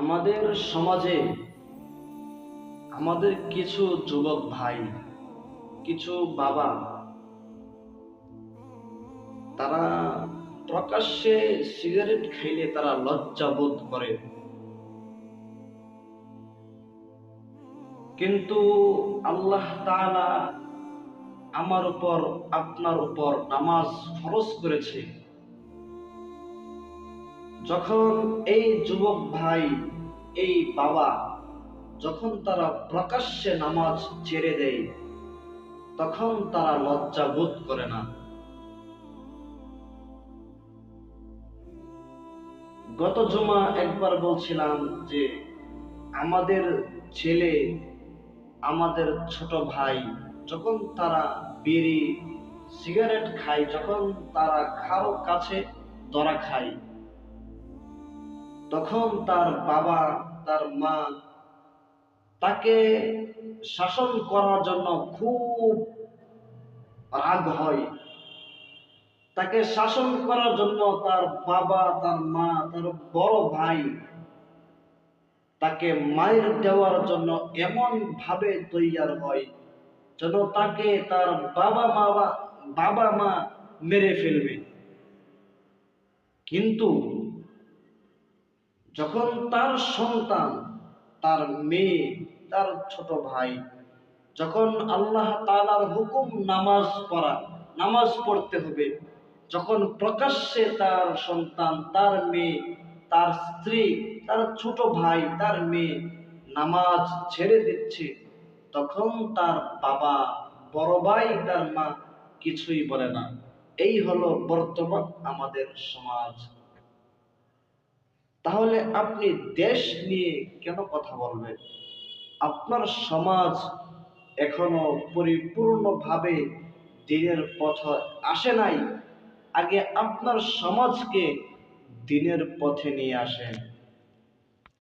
আমাদের সমাজে আমাদের কিছু যুবক ভাই, কিছু বাবা, তারা প্রকাশ্যে সিগারেট খাইলে তারা লজ্জা বোধ করে। কিন্তু আল্লাহ তাআলা আমার উপর, আপনার উপর নামাজ ফরজ করেছে। যখন এই যুবক ভাই, এই বাবা, যখন তারা প্রকাশ্যে নামাজ ছেড়ে দেয়, তখন তারা লজ্জা বোধ করে না। গত জুমা একবার বলছিলাম যে আমাদের ছেলে, আমাদের ছোট ভাই, যখন তারা বিড়ি সিগারেট খায়, যখন তারা কারো কাছে ধরা খায়, তখন তার বাবা, তার মা তাকে শাসন করার জন্য খুব রাগ হয়। তাকে শাসন করার জন্য তার বাবা, তার মা, তার বড় ভাই তাকে মায়ের দেওয়ার জন্য এমন ভাবে তৈয়ার হয় যেন তাকে তার বাবা মা মেরে ফেলবে। কিন্তু যখন তার সন্তান, তার মেয়ে, তার ছোট ভাই, যখন আল্লাহ তাআলার হুকুম নামাজ পড়া, নামাজ পড়তে হবে, যখন প্রকাশ্যে তার সন্তান, তার মেয়ে, তার স্ত্রী, তার ছোট ভাই, তার মেয়ে নামাজ ছেড়ে দিচ্ছে, তখন তার বাবা, বড় ভাই, তার মা কিছুই বলে না। এই হলো বর্তমান আমাদের সমাজ। তাহলে আপনি দেশ নিয়ে কেন কথা বলবেন? আপনার সমাজ এখনো পরিপূর্ণভাবে দিনের পথে আসে নাই। আগে আপনার সমাজকে দিনের পথে নিয়ে আসেন।